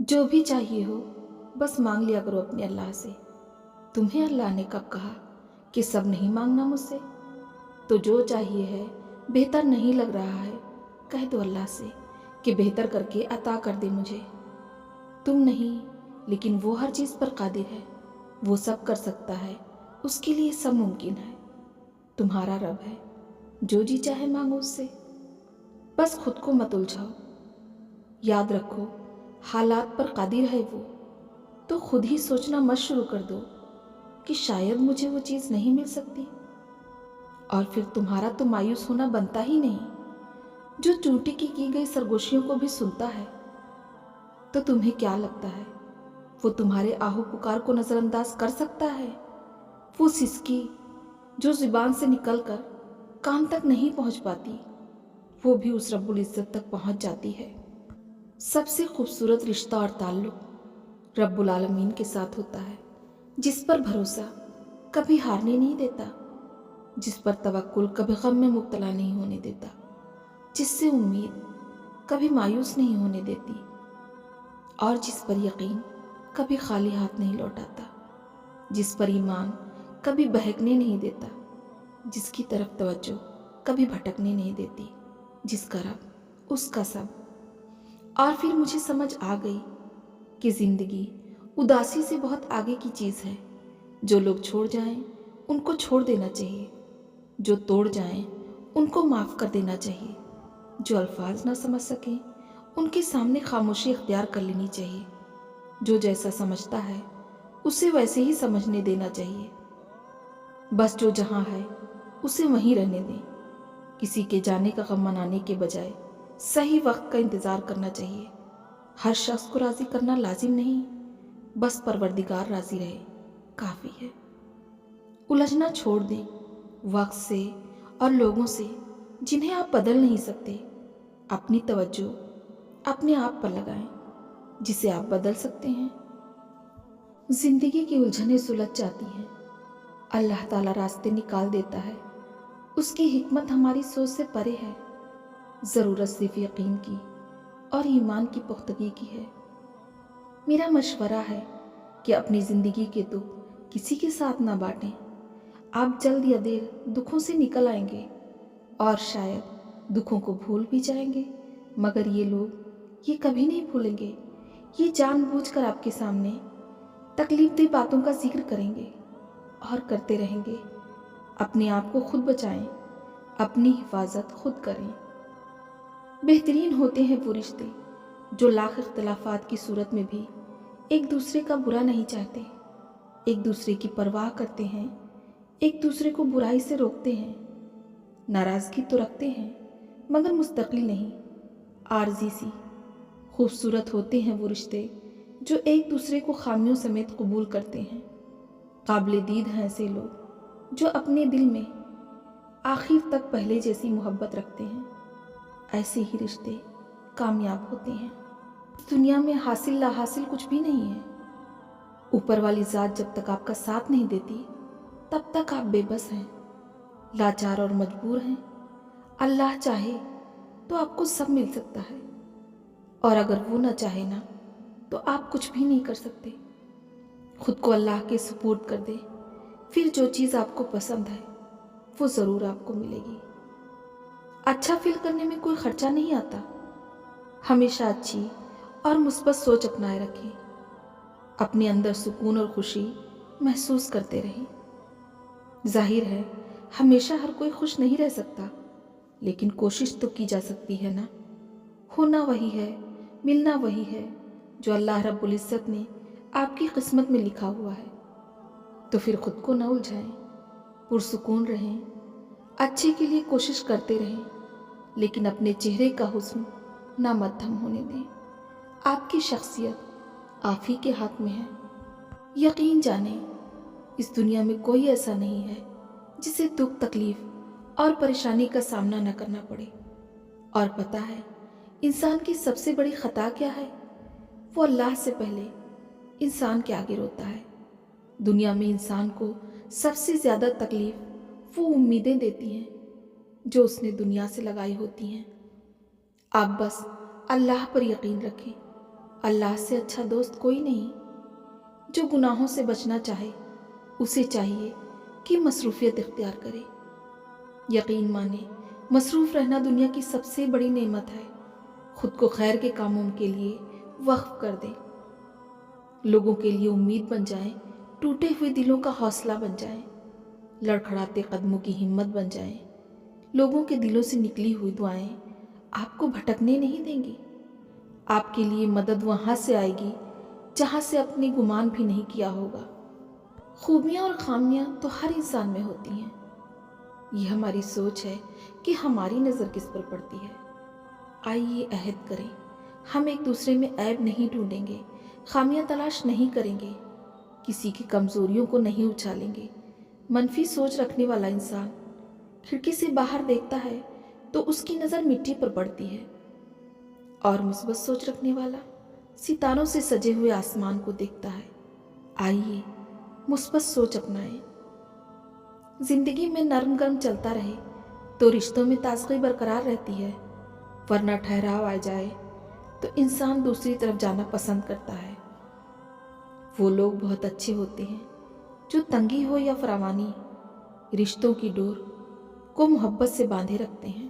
जो भी चाहिए हो बस मांग लिया करो अपने अल्लाह से। तुम्हें अल्लाह ने कब कहा कि सब नहीं मांगना मुझसे? तो जो चाहिए है, बेहतर नहीं लग रहा है, कह दो अल्लाह से कि बेहतर करके अता कर दे मुझे। तुम नहीं, लेकिन वो हर चीज़ पर कादिर है। वो सब कर सकता है, उसके लिए सब मुमकिन है। तुम्हारा रब है, जो जी चाहे मांगो उससे। बस खुद को मत उलझाओ। याद रखो, हालात पर कादिर है वो। तो खुद ही सोचना मत शुरू कर दो कि शायद मुझे वो चीज़ नहीं मिल सकती। और फिर तुम्हारा तो मायूस होना बनता ही नहीं। जो चूंटी की गई सरगोशियों को भी सुनता है। तो तुम्हें क्या लगता है वो तुम्हारे आहो पुकार को नज़रअंदाज कर सकता है? वो सिसकी जो ज़ुबान से निकलकर कान तक नहीं पहुंच पाती, वो भी उस रब्बुल इज़्ज़त तक पहुंच जाती है। सबसे खूबसूरत रिश्ता और ताल्लुक़ रब्बुल आलमीन के साथ होता है, जिस पर भरोसा कभी हारने नहीं देता, जिस पर तवक्कुल कभी गम में मुब्तला नहीं होने देता, जिससे उम्मीद कभी मायूस नहीं होने देती, और जिस पर यकीन कभी खाली हाथ नहीं लौटाता, जिस पर ईमान कभी बहकने नहीं देता, जिसकी तरफ तवज्जो कभी भटकने नहीं देती, जिसका रब उसका सब। और फिर मुझे समझ आ गई कि ज़िंदगी उदासी से बहुत आगे की चीज़ है। जो लोग छोड़ जाएं, उनको छोड़ देना चाहिए। जो तोड़ जाएं, उनको माफ़ कर देना चाहिए। जो अल्फाज ना समझ सकें, उनके सामने खामोशी इख्तियार कर लेनी चाहिए। जो जैसा समझता है, उसे वैसे ही समझने देना चाहिए। बस जो जहाँ है, उसे वहीं रहने दें। किसी के जाने का गम मनाने के बजाय सही वक्त का इंतज़ार करना चाहिए। हर शख्स को राज़ी करना लाजिम नहीं, बस परवरदिगार राज़ी रहे काफ़ी है। उलझना छोड़ दें वक्त से और लोगों से जिन्हें आप बदल नहीं सकते। अपनी तवज्जो अपने आप पर लगाएं, जिसे आप बदल सकते हैं। ज़िंदगी की उलझनें सुलझ जाती हैं, अल्लाह ताला रास्ते निकाल देता है। उसकी हिकमत हमारी सोच से परे है। ज़रूरत सिर्फ यकीन की और ईमान की पुख्तगी की है। मेरा मशवरा है कि अपनी ज़िंदगी के दुख किसी के साथ ना बांटें। आप जल्द या देर दुखों से निकल आएंगे और शायद दुखों को भूल भी जाएंगे, मगर ये लोग ये कभी नहीं भूलेंगे। ये जानबूझकर आपके सामने तकलीफदेह बातों का जिक्र करेंगे और करते रहेंगे। अपने आप को खुद बचाएं, अपनी हिफाजत खुद करें। बेहतरीन होते हैं वो रिश्ते जो लाख इख्तिलाफात की सूरत में भी एक दूसरे का बुरा नहीं चाहते, एक दूसरे की परवाह करते हैं, एक दूसरे को बुराई से रोकते हैं। नाराज़गी तो रखते हैं मगर मुस्तकिल नहीं, आरजी सी। खूबसूरत होते हैं वो रिश्ते जो एक दूसरे को खामियों समेत कबूल करते हैं। काबिल दीद हैं ऐसे लोग जो अपने दिल में आखिर तक पहले जैसी मोहब्बत रखते हैं। ऐसे ही रिश्ते कामयाब होते हैं। इस दुनिया में हासिल ला हासिल कुछ भी नहीं है। ऊपर वाली ज़ात जब तक आपका साथ नहीं देती, तब तक आप बेबस हैं, लाचार और मजबूर हैं। अल्लाह चाहे तो आपको सब मिल सकता है, और अगर वो ना चाहे ना, तो आप कुछ भी नहीं कर सकते। खुद को अल्लाह के सुपुर्द कर दे, फिर जो चीज़ आपको पसंद है वो ज़रूर आपको मिलेगी। अच्छा फील करने में कोई खर्चा नहीं आता। हमेशा अच्छी और मुस्बत सोच अपनाए रखें। अपने अंदर सुकून और खुशी महसूस करते रहें। जाहिर है हमेशा हर कोई खुश नहीं रह सकता, लेकिन कोशिश तो की जा सकती है ना। होना वही है, मिलना वही है जो अल्लाह रब्बुल इज़्ज़त ने आपकी किस्मत में लिखा हुआ है। तो फिर खुद को न उलझाएं, पुरसुकून रहें, अच्छे के लिए कोशिश करते रहें, लेकिन अपने चेहरे का हुस्न ना मध्यम होने दें। आपकी शख्सियत आप ही के हाथ में है। यकीन जानें, इस दुनिया में कोई ऐसा नहीं है जिसे दुख तकलीफ और परेशानी का सामना न करना पड़े। और पता है इंसान की सबसे बड़ी खता क्या है? वो अल्लाह से पहले इंसान के आगे रोता है। दुनिया में इंसान को सबसे ज़्यादा तकलीफ वो उम्मीदें देती हैं जो उसने दुनिया से लगाई होती हैं। आप बस अल्लाह पर यकीन रखें, अल्लाह से अच्छा दोस्त कोई नहीं। जो गुनाहों से बचना चाहे उसे चाहिए कि मसरूफियत इख्तियार करे। यकीन माने, मसरूफ़ रहना दुनिया की सबसे बड़ी नेमत है। खुद को खैर के कामों के लिए वक्फ कर दें। लोगों के लिए उम्मीद बन जाएं, टूटे हुए दिलों का हौसला बन जाएं, लड़खड़ाते कदमों की हिम्मत बन जाएं। लोगों के दिलों से निकली हुई दुआएं आपको भटकने नहीं देंगी। आपके लिए मदद वहाँ से आएगी जहाँ से अपने गुमान भी नहीं किया होगा। खूबियाँ और खामियाँ तो हर इंसान में होती हैं। ये हमारी सोच है कि हमारी नज़र किस पर पड़ती है। आइए अहद करें, हम एक दूसरे में ऐब नहीं ढूंढेंगे, खामियाँ तलाश नहीं करेंगे, किसी की कमज़ोरियों को नहीं उछालेंगे। मनफी सोच रखने वाला इंसान खिड़की से बाहर देखता है तो उसकी नज़र मिट्टी पर पड़ती है, और मुस्बत सोच रखने वाला सितारों से सजे हुए आसमान को देखता है। आइए मुस्बत सोच अपनाएं। ज़िंदगी में नरम गरम चलता रहे तो रिश्तों में ताज़गी बरकरार रहती है, वरना ठहराव आ जाए तो इंसान दूसरी तरफ जाना पसंद करता है। वो लोग बहुत अच्छे होते हैं जो तंगी हो या फरावानी, रिश्तों की डोर को मोहब्बत से बांधे रखते हैं।